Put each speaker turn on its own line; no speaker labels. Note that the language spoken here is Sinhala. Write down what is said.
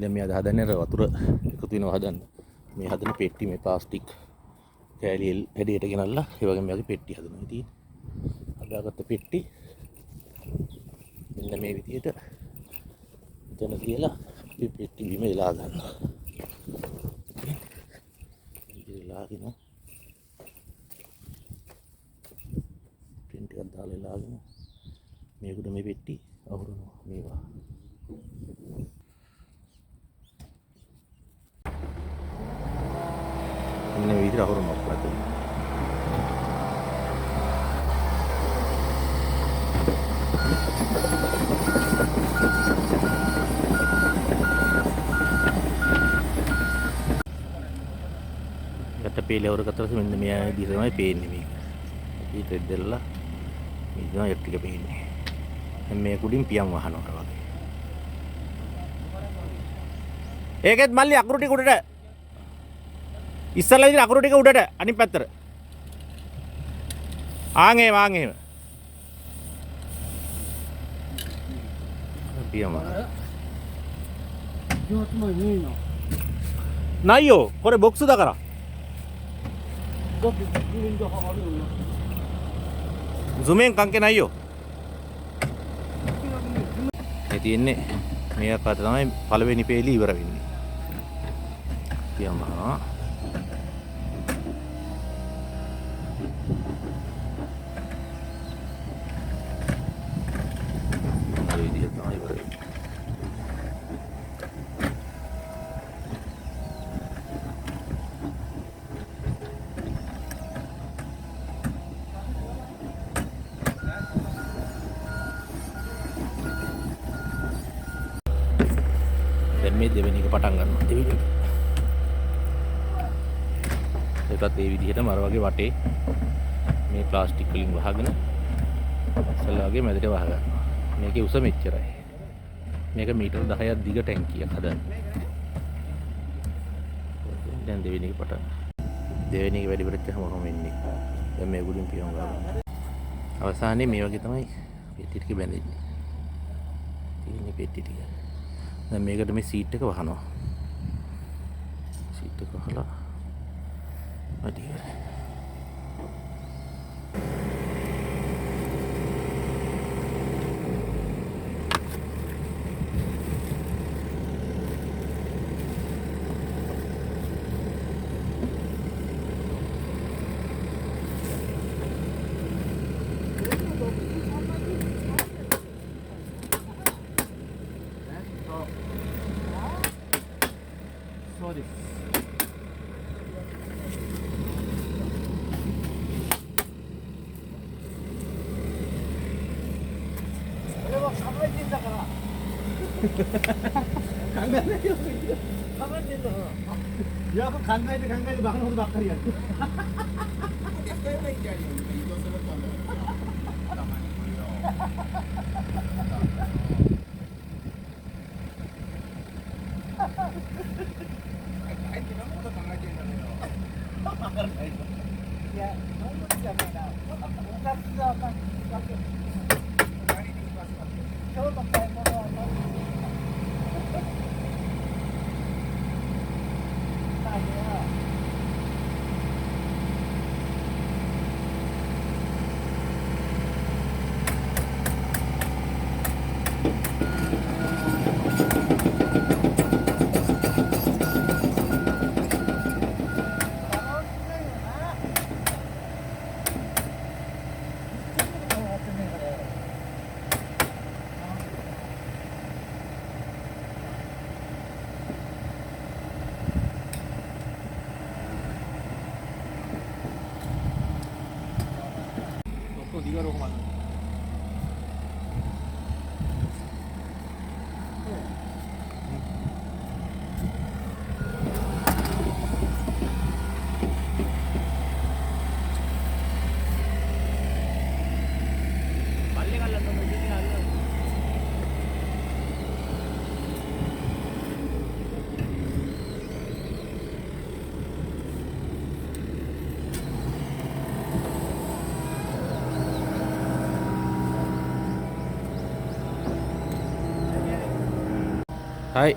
දැන් මේ අද හදන්නේ වතුර එකතු වෙනවා හදන්න. මේ හදන පෙට්ටි මේ ප්ලාස්ටික් කෑලි හැඩයට ගෙනල්ලා ඒ වගේ මේ වගේ පෙට්ටි හදනවා. ඉතින් හදාගත්ත පෙට්ටි මෙන්න මේ විදිහට එතන තියලා අපි පෙට්ටි බිම එලා ගන්නවා. එලාගෙන ටින් ටිකක් දාලා එලාගෙන මේකට මේ පෙට්ටි අහුරනවා මේවා. මේ විදිහට අහුරනවා අපිට. පේලවර කතරස මෙන්න මේ විදිහ තමයි පේන්නේ මේක. ඊට දෙල්ලා මේ තමයි ටික පේන්නේ. දැන් මේ කුඩින් පියම් වහනවා වගේ. ඒකෙත් මල්ලි අකුරු ටික උඩට. ඉස්සල්ලා ඉතින් අකුරු ටික උඩට අනිත් පැත්තට. ආන් එහෙම. පියම් වහනවා. නයියෝ කොරේ බොක්ස් දකරා. Zoom-in kanke nayo. මේ තියෙන්නේ මේ අකට තමයි පළවෙනි පේලි ඉවර වෙන්නේ. කියනවා. මේ විදිහට තමයි ඉවර වෙන්නේ. මේ දෙවෙනි එක පටන් ගන්නවා දෙවෙනි එක. ඒකත් ඒ විදිහටම අර වගේ වටේ මේ ප්ලාස්ටික් වලින් වහගෙන ඉස්සලා වගේ මැදට වහ ගන්නවා. මේකේ උස මෙච්චරයි. මේක මීටර 10ක් දිග ටැංකියක් හදන්නේ. දැන් දෙවෙනි එක පටන්. දෙවෙනි එක වැඩි වෙච්චාම කොහොම වෙන්නේ? දැන් මේ ගුලින් පියවම් ගන්නවා. අවසානයේ මේ වගේ තමයි පෙට්ටි ටික බැඳෙන්නේ. තියෙන්නේ පෙට්ටි ටික. දැන් මේකට මේ සීට් එක වහනවා. සීට් එක වහලා වැඩි ඉවරයි. Sorry. Ya aku kangen bahkan udah bakar ya. Hai.